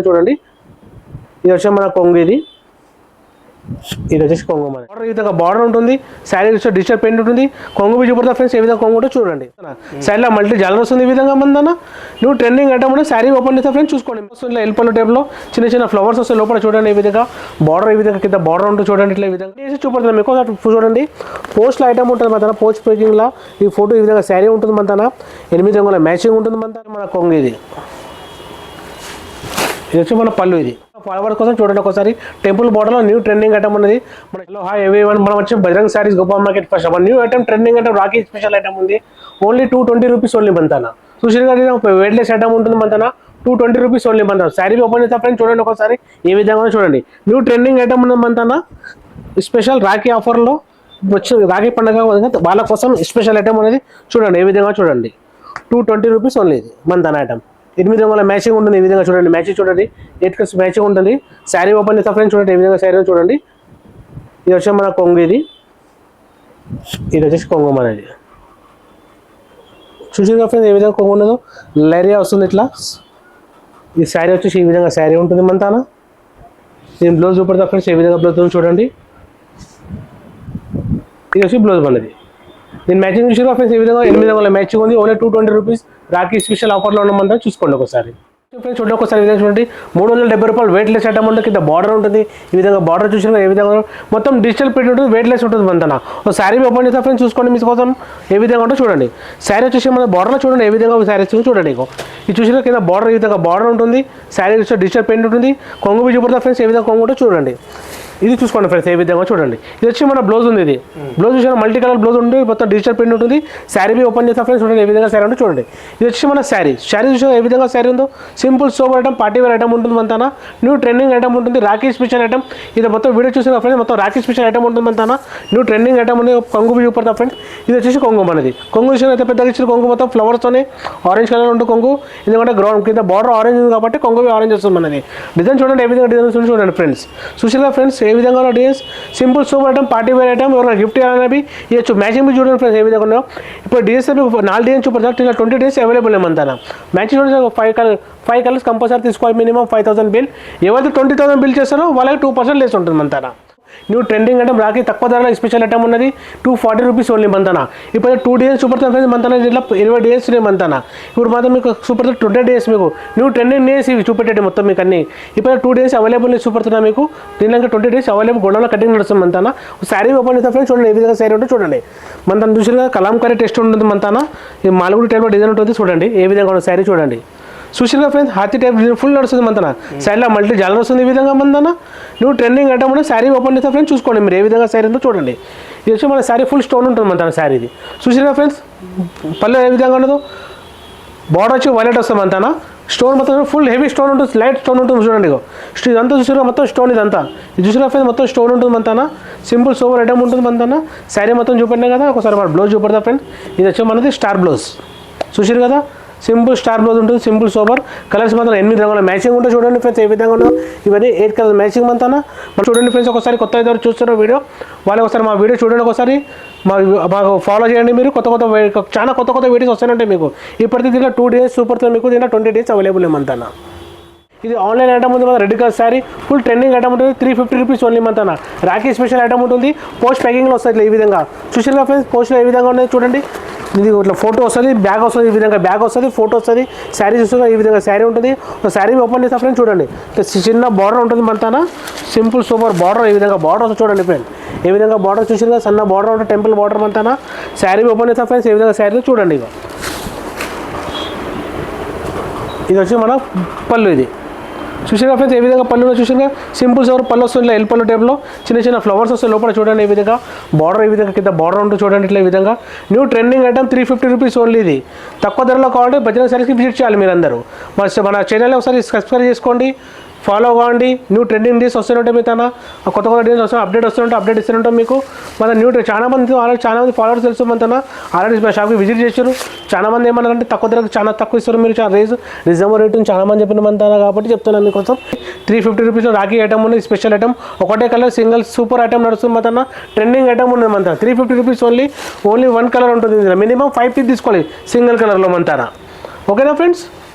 చూడండి. ఇది వచ్చి మన కొంగు, ఇది వచ్చేసి కొంగు. మన బార్డర్ ఈ విధంగా బార్డర్ ఉంటుంది. శారీ వచ్చి డిజిటల్ పెయింట్ ఉంటుంది. కొంగు బి చూపడతా ఫ్రెండ్స్. ఏ విధంగా కొంగు ఉంటే చూడండి. శారీలో మల్టీ జాలర్ వస్తుంది. ఈ విధంగా మందన నువ్వు ట్రెండింగ్ ఐటమ్ ఉంటే శారీ ఓపెన్ చేస్తే ఫ్రెండ్స్ చూసుకోండి. వస్తుంది ఎల్పల్ టైప్లో చిన్న చిన్న ఫ్లవర్స్ వస్తాయి లోపల చూడండి. ఈ విధంగా బార్డర్ ఈ విధంగా కింద బార్డర్ ఉంటుంది చూడండి. ఇట్లా ఈ విధంగా చేసి చూపడుతుంది మీకు చూడండి. పోస్ట్లో ఐటమ్ ఉంటుంది మన పోస్ట్ పేకింగ్లో. ఈ ఫోటో ఈ విధంగా శారీ ఉంటుంది మన 8 రంగుల మ్యాచింగ్ ఉంటుంది మన కొంగు. ఇది వచ్చి మన పళ్ళు. ఇది ఫార్వర్డ్ కోసం చూడండి ఒకసారి. టెంపుల్ బార్డర్లో న్యూ ట్రెండింగ్ ఐటమ్ ఉన్నది మన. హలో హాయ్ ఎవ్రీవన్, మనం వచ్చి బజరంగ్ సారీస్ గోపా మార్కెట్ ఫస్ట్. మన new item trending item Rakhi special item ఉంది. ఓన్లీ 220 రూపీస్ ఓన్లీ మంతన. చూసిన వెయిట్లెస్ ఐటమ్ ఉంటుంది మంతన. 220 రూపీస్ ఓన్లీ మంతన. శారీ ఓపెన్ చేస్తే ఫ్రెండ్స్ చూడండి ఒకసారి. ఏ విధంగా చూడండి న్యూ ట్రెండింగ్ ఐటమ్ ఉన్నది మంతన. స్పెషల్ రాఖీ ఆఫర్లో వచ్చి రాఖీ పండుగ వాళ్ళ కోసం స్పెషల్ ఐటమ్ అనేది చూడండి. ఏ విధంగా చూడండి 220 రూపీస్ ఓన్లీ. ఇది మంతన ఐటమ్ 8 రంగుల మ్యాచింగ్ ఉంటుంది. ఈ విధంగా చూడండి. మ్యాచింగ్ చూడండి. 8 కలర్స్ మ్యాచింగ్ ఉంటుంది. శారీ ఓపెన్ చేస్తే ఫ్రెండ్స్ చూడండి. ఏ విధంగా శారీ చూడండి. ఇది వచ్చి మన కొంగు. ఇది వచ్చేసి కొంగు మనది. చూసిందిగా ఫ్రెండ్స్ ఏ విధంగా కొంగు ఉండదు. లైరియా వస్తుంది ఇట్లా. ఈ శారీ వచ్చేసి ఈ విధంగా శారీ ఉంటుంది మంతాన. నేను బ్లౌజ్ చూపెడతా ఫ్రెండ్స్. ఏ విధంగా బ్లౌజ్ చూడండి. ఇది వచ్చి బ్లౌజ్ మనది. నేను మ్యాచింగ్ చూసినా ఫ్రెండ్స్ ఈ విధంగా 8 రంగుల మ్యాచింగ్ ఉంది. ఓన్లీ 220 రూపీస్ రాఖీ స్పెషల్ ఆఫర్లో ఉన్నమంతా చూసుకోండి ఒకసారి. ఫ్రెండ్స్ చూడండి ఒకసారి. విధంగా చూడండి 370 రూపాయలు వెయిట్లెస్ ఐటమ్ ఉంటుంది. కింద బార్డర్ ఉంటుంది. ఈ విధంగా బార్డర్ చూసినా ఏ విధంగా మొత్తం డిజిటల్ ప్రింట్ ఉంటుంది. వెయిట్లెస్ ఉంటుంది మంతన. శారీ ఓపెన్ చేస్తే ఫ్రెండ్స్ చూసుకోండి మీకోసం ఏ విధంగా ఉంటుందో చూడండి. శారీ వచ్చేసి మన బార్డర్లో చూడండి. ఏ విధంగా శారీస్ చూడండి. ఇది చూసినా కింద బార్డర్ ఈ విధంగా బార్డర్ ఉంటుంది. శారీ వచ్చి డిజిటల్ పెయింట్ ఉంటుంది. కొంగు బి చూపడతా ఫ్రెండ్స్ ఏ విధంగా కొంగు ఉంటుందో చూడండి. ఇది చూసుకోండి ఫ్రెండ్స్ ఏ విధంగా చూడండి. ఇది వచ్చి మన బ్లౌజ్ ఉంది. ఇది బ్లౌజ్ చూసిన మల్టీ కలర్ బ్లౌజ్ ఉంటుంది. మొత్తం డిజిటల్ ప్రింట్ ఉంటుంది. శారీ బి ఓపెన్ చేస్తే ఫ్రెండ్స్ చూడండి ఏ విధంగా శారీ ఉంటే చూడండి. ఇది వచ్చి మన శారీ చూసిన ఏ విధంగా శారీ ఉందో simple sober item party wear item ఉంటుంది మంతన. న్యూ ట్రెండింగ్ ఐటమ్ ఉంటుంది. Rakhi special item. ఇది మొత్తం వీడియో చూసిన ఫ్రెండ్స్ మొత్తం రాఖీ స్పెషల్ ఐటమ్ ఉంటుంది మంతన. న్యూ ట్రెండింగ్ ఐటమ్ ఉంది. కొంగు బి చూపడతా ఫ్రెండ్స్. ఇది వచ్చేసి కొంగు మనది. కొంగు చూసిన అయితే పెద్దగా ఇచ్చిన కొంగు మొత్తం ఫ్లవర్స్తోనే ఆరెంజ్ కలర్ ఉంటుంది కొంగు. ఎందుకంటే గ్రౌండ్ కింద బార్డర్ ఆరెంజ్ ఉంది కాబట్టి కొంగు బి ఆరెంజ్ వస్తుంది మనది. డిజైన్ చూడండి ఏ విధంగా డిజైన్ చూడండి ఫ్రెండ్స్. చూసిన ఫ్రెండ్స్ ఏ విధంగా designs simple super item party wear item. ఎవరైనా గిఫ్ట్ ఇవ్వాలనేవి ఇవ్వచ్చు. మ్యాచింగ్ బి చూడండి ఫ్రెండ్స్ ఏ విధంగా ఉన్నాయో. ఇప్పుడు డిజైన్స్ 4 డిజైన్స్ చూపడతారు. ఇలా 20 డేస్ అవైలబుల్ ఏమంతా. మ్యాచింగ్ చూడండి 5 కలర్స్ కంపల్సరీ తీసుకోవాలి. Minimum 5000 bill. ఎవరైతే 20,000 బిల్ చేస్తారో వాళ్ళకి 2% లెస్ ఉంటుంది మంతన. న్యూ ట్రెండింగ్ ఐటమ్ రాఖీ తక్కువ ధరలో స్పెషల్ ఐటమ్ ఉన్నది. 240 రూపీస్ ఓన్లీ మంతన. ఇప్పుడు 2 డేస్ సూపర్ ఫ్రెండ్స్ మంతన. ఇట్లా 20 డేస్ మంతన. ఇప్పుడు మాత్రం మీకు సూపర్ 20 డేస్ మీకు న్యూ ట్రెండింగ్ డేస్ ఇవి చూపెట్టండి మొత్తం మీకు అన్ని. ఇప్పుడు 2 డేస్ అవైలబుల్ సూపర్ మీకు. దీనిలో 20 డేస్ అవైలబుల్ గొడవలో కటింగ్ నడుస్తుంది మంతన. శారీ ఓపెన్ చేస్తే ఫ్రెండ్స్ చూడండి ఏ విధంగా శారీ ఉంటే చూడండి. మంతన చూసినా కలాంకారీ టెస్ట్ ఉంటుంది మంతన. ఈ మాల్గుడి టైప్లో డిజైన్ ఉంటుంది చూడండి. ఏ విధంగా శారీ చూడండి. చూసినా ఫ్రెండ్స్ హాతీ టైప్ ఫుల్ నడుస్తుంది మంతన. శారీలో మల్టీ జాలర్ వస్తుంది. ఈ విధంగా మంతన నువ్వు ట్రెండింగ్ ఐటమ్ ఉంటే శారీ ఓపెన్ చేస్తే ఫ్రెండ్స్ చూసుకోండి మీరు ఏ విధంగా శారీ ఉందో చూడండి. ఇది వచ్చి మన శారీ ఫుల్ స్టోన్ ఉంటుంది మంతన. శారీ ఇది చూసినా ఫ్రెండ్స్ పళ్ళు ఏ విధంగా ఉండదు. బార్డర్ వచ్చి వైలెట్ వస్తుంది మంతన. స్టోన్ మొత్తం ఫుల్ హెవీ స్టోన్ ఉంటుంది. లైట్ స్టోన్ ఉంటుంది చూడండి. ఇదంతా చూసినా మొత్తం స్టోన్. ఇదంతా ఇది చూసినా ఫ్రెండ్స్ మొత్తం స్టోన్ ఉంటుంది మంతన. సింపుల్ సూపర్ ఐటమ్ ఉంటుంది మంతన. శారీ మొత్తం చూపెట్టినా కదా. ఒకసారి మన బ్లౌజ్ చూపెడతా ఫ్రెండ్స్. ఇది వచ్చి మనది స్టార్ బ్లౌజ్ చూసారు కదా. సింపుల్ స్టార్ బ్లౌజ్ ఉంటుంది. సింపుల్ సోబర్ కలర్స్ మాత్రం 8 రంగుల మ్యాచింగ్ ఉంటుంది చూడండి ఫ్రెండ్స్ ఏ విధంగా ఉండవు. ఇవన్నీ 8 కలర్ మ్యాచింగ్ మంతన. మరి చూడండి ఫ్రెండ్స్ ఒకసారి కొత్త ఇద్దరు చూస్తున్న వీడియో వాళ్ళు ఒకసారి మా వీడియో చూడండి. ఒకసారి మాకు ఫాలో చేయండి. మీరు చాలా కొత్త వీడియోస్ వస్తాయంటే మీకు ఇప్పటికీ దీంట్లో 2 డేస్ సూపర్తో మీకు దీంట్లో 20 డేస్ అవైలబుల్ మంతన. ఇది ఆన్లైన్ ఐటమ్ ఉంది మన. Red colour sari full trending item ఉంటుంది. 350 రూపీస్ ఓన్లీ మంతన. రాఖీ స్పెషల్ ఐటమ్ ఉంటుంది. పోస్ట్ ప్యాకింగ్లో వస్తుంది ఈ విధంగా. చూసారుగా ఫ్రెండ్స్ పోస్ట్లో ఏ విధంగా ఉన్నాయి చూడండి. ఇది ఇట్లా ఫోటో వస్తుంది. బ్యాగ్ వస్తుంది. ఈ విధంగా బ్యాగ్ వస్తుంది. ఫోటో వస్తుంది. శారీ చూస్తుంది ఈ విధంగా శారీ ఉంటుంది. శారీ ఓపెన్ చేస్తే ఫ్రెండ్స్ చూడండి చిన్న బార్డర్ ఉంటుంది మంతన. సింపుల్ సూపర్ బార్డర్ ఈ విధంగా బార్డర్ వస్తుంది చూడండి ఫ్రెండ్. ఏ విధంగా బార్డర్ చూసినా సన్న బార్డర్ ఉంటుంది. టెంపుల్ బార్డర్ మంతన. శారీ ఓపెన్ చేస్తే ఫ్రెండ్స్ ఏ విధంగా శారీ చూడండి. ఇది వచ్చి మన పళ్ళు. ఇది చూసినా ఫ్రెండ్స్ ఏ విధంగా పళ్ళులో చూసినా సింపుల్ సోర్ పళ్ళు వస్తుంది. ఇలా ఎల్ పళ్ళు టైప్లో చిన్న చిన్న ఫ్లవర్స్ వస్తాయి లోపల చూడండి. ఈ విధంగా బార్డర్ ఈ విధంగా కింద బార్డర్ ఉంటుంది చూడండి. ఇట్లా ఈ విధంగా new trending item 350 rupees only. ఇది తక్కువ ధరలో కావాలంటే బజరంగ్ సారీస్కి విజిట్ చేయాలి మీరు అందరూ. మన ఛానల్ ఒకసారి సబ్స్క్రైబ్ చేసుకోండి. ఫాలో కావండి. న్యూ ట్రెండింగ్ డేస్ వస్తుంటే మీ తన కొత్త డేస్ వస్తాయి. అప్డేట్ వస్తుంటే అప్డేట్ ఇస్తుంటాం మీకు. మన న్యూ చాలా మంది ఫాలోవర్స్ తెలుసు మన తన. ఆల్రెడీ మా షాప్కి విజిట్ చేశారు. చాలా మంది ఏమన్నారంటే తక్కువ ధరకు చాలా తక్కువ ఇస్తారు మీరు. చాలా రీజనబుల్ రేట్ చాలా మంది చెప్పిన మన తన కాబట్టి చెప్తున్నాను మీకోసం. 350 రూపీస్లో రాఖీ ఐటమ్ ఉంది. స్పెషల్ ఐటమ్ ఒకటే కలర్ సింగిల్ సూపర్ ఐటమ్ నడుస్తుంది మన తన. ట్రెండింగ్ ఐటమ్ ఉంది మన తన. 350 రూపీస్ ఓన్లీ 1 కలర్ ఉంటుంది. మినిమం 5 పీస్ తీసుకోవాలి సింగిల్ కలర్లో మన తన. ఓకేనా ఫ్రెండ్స్.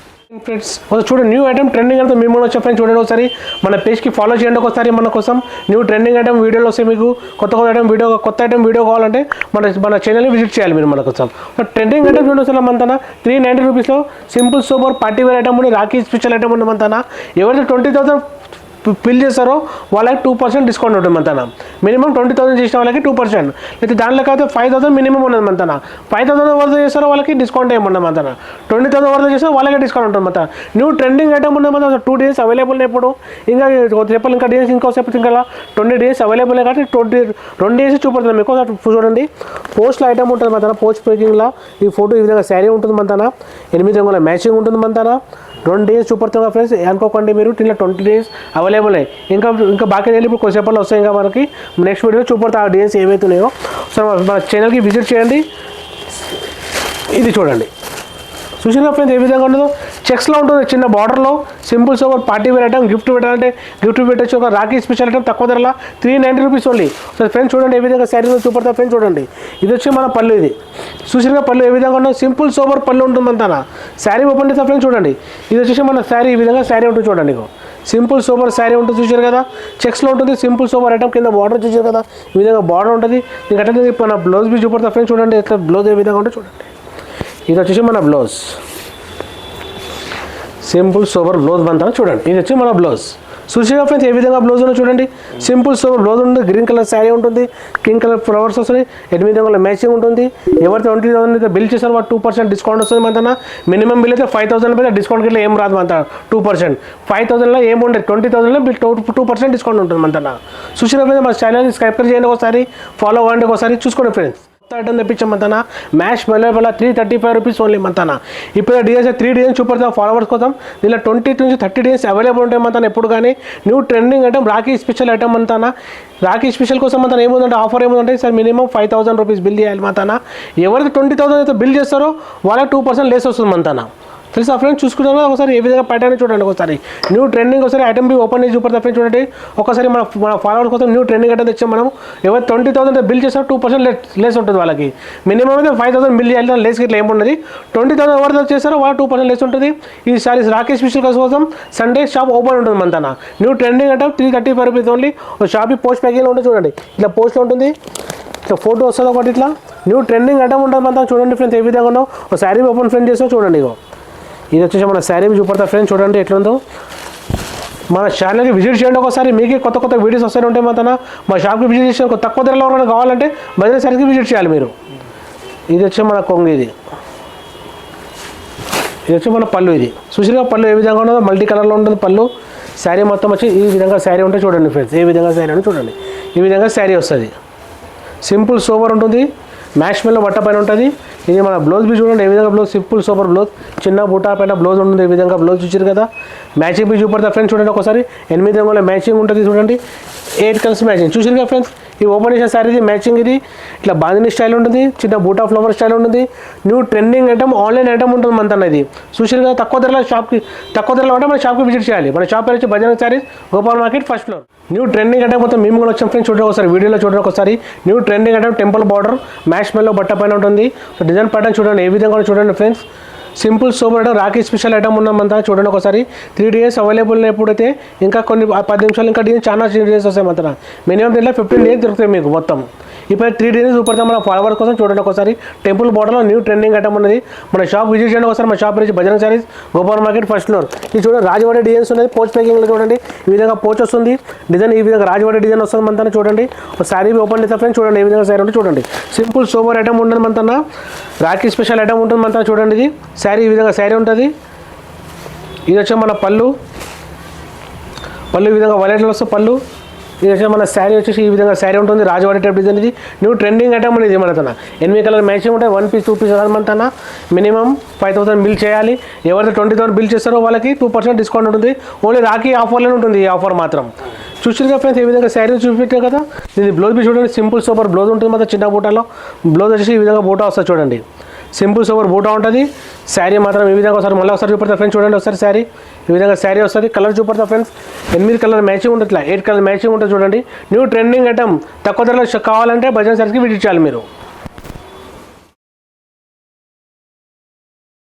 ఫ్రెండ్స్ చూడండి, న్యూ ఐటమ్ ట్రెండింగ్ అంటే మేము వచ్చే ఫ్రెండ్స్ చూడండి ఒకసారి మన పేజ్కి ఫాలో చేయండి ఒకసారి. మన కోసం న్యూ ట్రెండింగ్ ఐటమ్ వీడియోలు వస్తాయి మీకు. కొత్త ఐటమ్ వీడియో కావాలంటే మన ఛానల్ని విజిట్ చేయాలి మీరు మన కోసం. ట్రెండింగ్ ఐటమ్ చూడండి అసలు మన 390 రూపీస్లో simple super party wear item ఉంది, రాఖీ స్పెషల్ ఐటమ్ ఉంది మన. ఎవరైతే 20,000 బిల్ చేస్తారో వాళ్ళకి 2% డిస్కౌంట్ ఉంటుంది మన. మినిమం 20,000 చేసిన వాళ్ళకి 2%, లేకపోతే దాంట్లో కాకపోతే 5,000 మినిమం ఉన్నది మన. 5,000 వరకు చేస్తారో వాళ్ళకి డిస్కౌంట్ ఏముండదు మన. 20,000 వరకు చేస్తారో వాళ్ళకి డిస్కౌంట్ ఉంటుంది మన. న్యూ ట్రెండింగ్ ఐటమ్ ఉన్నది మన. 2 days అవైలబుల్ ఇప్పుడు, ఇంకా చెప్పాలి ఇంకా డేస్ ఇంకోసేపు ఇంకా 20 days అవైలబుల్ కాబట్టి 2 days చూపడుతుంది మీకు. చూడండి, పోస్ట్లో ఐటమ్ ఉంటుంది మన. పోస్ట్ పేకింగ్లో ఈ ఫోటో ఈ విధంగా శారీ ఉంటుంది మన. 8 రంగుల మ్యాచింగ్ ఉంటుంది మన. 2 days చూపడుతుంది ఫ్రెండ్స్, అనుకోకండి మీరు. దీంట్లో 20 days అవైలబుల్ అయ్యి ఇంకా బాకీ వెళ్ళి ఇప్పుడు కొద్దిసేపట్లో వస్తాయి. ఇంకా మనకి నెక్స్ట్ వీడియో చూపడతా ఆ డేస్ ఏవైతున్నాయో. సో మన ఛానల్కి విజిట్ చేయండి. ఇది చూడండి, చూసినా ఫ్రెండ్స్ ఏ విధంగా ఉండదో. చెక్స్లో ఉంటుంది, చిన్న బార్డర్లో simple super party wear item. Gift పెట్టాలంటే గిఫ్ట్ పెట్టచ్చు. ఒక రాఖీ స్పెషల్ ఐటమ్ తక్కువ ధరలో 390 రూపీస్ ఓన్లీ. సో ఫ్రెండ్స్ చూడండి ఏ విధంగా శారీ చూపడతా ఫ్రెండ్స్. చూడండి, ఇది వచ్చి మన పళ్ళు. ఇది చూసినా పళ్ళు ఏ విధంగా ఉండదు. సింపుల్ సూపర్ పళ్ళు ఉంటుంది మన. శారీ ఓపెన్ చేస్తా ఫ్రెండ్స్. చూడండి, ఇది వచ్చేసి మన శారీ. ఈ విధంగా శారీ ఉంటుంది చూడండి. సింపుల్ సూపర్ శారీ ఉంటుంది, చూసారు కదా. చెక్స్లో ఉంటుంది, సింపుల్ సూపర్ ఐటమ్. కింద బార్డర్ చూసారు కదా, ఈ విధంగా బార్డర్ ఉంటుంది. ఇంకా అట్లా మన బ్లౌజ్ బీ చూపడతా ఫ్రెండ్స్. చూడండి ఎట్లా బ్లౌజ్ ఏ విధంగా ఉంటుంది చూడండి. ఇది వచ్చేసి మన బ్లౌజ్, సింపుల్ సూపర్ బ్లౌజ్ బంతా చూడండి. ఇది వచ్చి మన బ్లౌజ్. చూసిగా ఫ్రెండ్స్ ఏ విధంగా బ్లౌజ్ ఉందో చూడండి. సింపుల్ సూపర్ బ్లౌజ్ ఉంటుంది, గ్రీన్ కలర్ శారీ ఉంటుంది, కింగ్ కలర్ ఫ్లవర్స్ వస్తుంది, 8 రంగుల మ్యాచింగ్ ఉంటుంది. ఎవరైతే 20,000 అయితే బిల్ చేస్తారో వాళ్ళు 2% డిస్కౌంట్ వస్తుంది మన. మినిమం బిల్ అయితే 5,000 మీద డిస్కౌంట్ గిట్లా ఏం రాదు మన. 2%, 5,000లో ఏముండదు. 20,000లో బిల్ 2% డిస్కౌంట్ ఉంటుంది మన. చూసిగా ఫ్రెండ్స్ మన ఛానల్ని సబ్స్క్రైబ్ చేయండి ఒకసారి, ఫాలో అవ్వండి ఒకసారి, చూసుకోండి ఫ్రెండ్స్. ఐటమ్ తెప్పించామంతనా. మ్యాష్ మెల్లబెల్ల 335 రూపీస్ ఓన్లీ మంతన. ఇప్పుడు డీఎస్ 3 days చూపడతాం ఫాలోవర్స్ కోసం. దీనిలో 20 నుంచి 30 days అవైలబుల్ ఉంటాయి మంతన ఎప్పుడు కానీ. New trending item Rakhi special item అంతానా. రాఖీ స్పెషల్ కోసం అంతా ఏముందంటే ఆఫర్ ఏముందంటే సార్ మినిమం 5,000 రూపీస్ బిల్ చేయాలి మంతన. ఎవరైతే 20,000 అయితే బిల్ చేస్తారో వాళ్ళకి 2% లెస్ వస్తుంది మంతన. తెలుసా ఫ్రెండ్స్, చూసుకుంటాం ఒకసారి ఏ విధంగా ప్యాటర్న్ చూడండి. ఒకసారి న్యూ ట్రెండింగ్ ఒకసారి ఐటమ్ బి ఓపెన్ చేసి చూపడతా ఫ్రెండ్స్. చూడండి ఒకసారి మన ఫాలోవర్స్ కోసం న్యూ ట్రెండింగ్ ఐటమ్ తెచ్చాం మనం. ఎవరు 20,000 బిల్ చేస్తారో 2% లెస్ ఉంటుంది వాళ్ళకి. మినిమం అయితే 5,000 బిల్ చేయాలి, లెస్ ఇట్లా ఏమున్నది. 20,000 ఎవరు చేస్తారో వాళ్ళు 2% లెస్ ఉంటుంది. ఈ సారీ రాఖీ స్పెషల్ కోసం సండే షాప్ ఓపెన్ ఉంటుంది మన. New trending item 335 rupees only. Shop post ప్యాకింగ్లో ఉంటుంది చూడండి. ఇట్లా పోస్ట్లో ఉంటుంది, ఇట్లా ఫోటో వస్తుంది ఒకటి. ఇట్లా న్యూ ట్రెండింగ్ ఐటమ్ ఉంటుంది మన. చూడండి ఫ్రెండ్స్ ఏ విధంగా ఉన్నావు. ఒక శారీ ఓపెన్ ఫ్రెండ్ చేస్తావు చూడండి. ఇది వచ్చేసి మన శారీ చూపడతా ఫ్రెండ్స్. చూడండి ఎట్లుందో. మన ఛానల్కి విజిట్ చేయండి ఒకసారి, మీకే కొత్త వీడియోస్ వస్తూనే ఉంటాయి మన. మా షాప్కి విజిట్ చేసి తక్కువ ధరలో ఎవరైనా కావాలంటే బజార్ శారీకి విజిట్ చేయాలి మీరు. ఇది వచ్చి మన కొంగు. ఇది వచ్చి మన పళ్ళు. ఇది చూసిగా పళ్ళు ఏ విధంగా ఉన్నదో, మల్టీ కలర్లో ఉంటుంది పళ్ళు. శారీ మొత్తం వచ్చి ఈ విధంగా శారీ ఉంటే చూడండి ఫ్రెండ్స్ ఏ విధంగా శారీ ఉంటే చూడండి. ఈ విధంగా శారీ వస్తుంది, సింపుల్ సూపర్ ఉంటుంది, మ్యాష్ మెల్లో బట్ట పైన ఉంటుంది. ఇది మన బ్లౌజ్ బీ చూడండి ఏ విధంగా బ్లౌజ్, సింపుల్ సూపర్ బ్లౌజ్, చిన్న బూటా పైన బ్లౌజ్ ఉంటుంది. ఈ విధంగా బ్లౌజ్ చూసారు కదా. మ్యాచింగ్ బీ చూపడతా ఫ్రెండ్స్. చూడండి ఒకసారి 8 రంగుల మ్యాచింగ్ ఉంటుంది చూడండి. 8 కలర్స్ మ్యాచింగ్ చూసారు కదా ఫ్రెండ్స్. ఈ ఓపెన్ చేసిన శారీ ఇది మ్యాచింగ్. ఇది ఇట్లా బాందిని స్టైల్ ఉంటుంది, చిన్న బూటా ఫ్లవర్ స్టైల్ ఉంటుంది. New trending item, online item ఉంటుంది మన. ఇది చూసారు కదా. తక్కువ ధరలో ఉంటే మన షాప్కి విజిట్ చేయాలి. మన షాప్ పేరు వచ్చి Bajaj saris, Gopal market, first floor. New trending item మొత్తం మేము కూడా వచ్చాం ఫ్రెండ్స్. చూడండి ఒకసారి వీడియోలో చూడండి ఒకసారి. New trending item temple border, mash మెల్లో బట్ట పైన ఉంటుంది. సో డిజైన్ ప్యాటర్న్ చూడండి ఏ విధంగా చూడండి friends. Simple super item, Rakhi special item ఉన్నామంతా. చూడండి ఒకసారి 3 days అవైలబుల్ ఎప్పుడైతే ఇంకా కొన్ని 10 నిమిషాలు ఇంకా చాలా డేస్ వస్తాయి మన. మినిమం దీంట్లో 15 days దొరుకుతాయి మీకు మొత్తం. ఇప్పుడు 3 days చూపడతాం మన ఫాలోవర్స్ కోసం. చూడండి ఒకసారి టెంపుల్ బార్డర్లో న్యూ ట్రెండింగ్ ఐటమ్ ఉన్నది. మన షాప్ విజిట్ చేయండి ఒకసారి. మన షాప్ నుంచి Bajrang saris, Gopal market, first floor. ఇది చూడండి రాజవాడ డిజైన్స్ ఉన్నది. పోస్ట్ ప్యాకింగ్లో చూడండి ఈ విధంగా పోచ్ వస్తుంది. డిజైన్ ఈ విధంగా రాజవాడ డిజైన్ వస్తుంది మన. చూడండి ఒక శారీ ఓపెన్ చేస్తే ఫ్రెండ్స్. చూడండి ఏ విధంగా శారీ ఉంటుంది చూడండి. సింపుల్ సూపర్ ఐటమ్ ఉంటుంది మన. రాఖీ స్పెషల్ ఐటమ్ ఉంటుంది మన. చూడండి ఇది శారీ ఈ విధంగా శారీ ఉంటుంది. ఇది వచ్చి మన పళ్ళు ఈ విధంగా వైలెట్లో వస్తే పళ్ళు. ఇది వచ్చి మన శారీ వచ్చేసి ఈ విధంగా శారీ ఉంటుంది. Rajawadi type design. ఇది న్యూ ట్రెండింగ్ ఐటమ్ అనేది మన. 8 కలర్ మ్యాచింగ్ ఉంటాయి. 1 piece 2 piece మన. మినిమం 5,000 బిల్ చేయాలి. ఎవరైతే 20,000 బిల్ చేస్తారో వాళ్ళకి 2% డిస్కౌంట్ ఉంటుంది. ఓన్లీ రాఖీ ఆఫర్లోనే ఉంటుంది ఈ ఆఫర్ మాత్రం. చూసిగా ఫ్రెండ్స్ ఏ విధంగా శారీ చూపించారు కదా. ఇది బ్లౌజ్ బీ చూడండి. సింపుల్ సూపర్ బ్లౌజ్ ఉంటుంది మన. చిన్న బూటాలో బ్లౌజ్ వచ్చేసి ఈ విధంగా బూటా వస్తుంది చూడండి. సింపుల్ సూపర్ బూటా ఉంటుంది. శారీ మాత్రం ఈ విధంగా ఒకసారి మళ్ళీ ఒకసారి చూపడతా ఫ్రెండ్స్. చూడండి ఒకసారి శారీ ఈ విధంగా శారీ వస్తుంది. కలర్ చూపడతా ఫ్రెండ్స్. 8 కలర్ మ్యాచింగ్ ఉంటుంది. ఇట్లా 8 కలర్ మ్యాచింగ్ ఉంటుంది చూడండి. న్యూ ట్రెండింగ్ ఐటమ్ తక్కువ ధరలో కావాలంటే బజాజ్ శారీస్కి విజిట్ చేయాలి మీరు.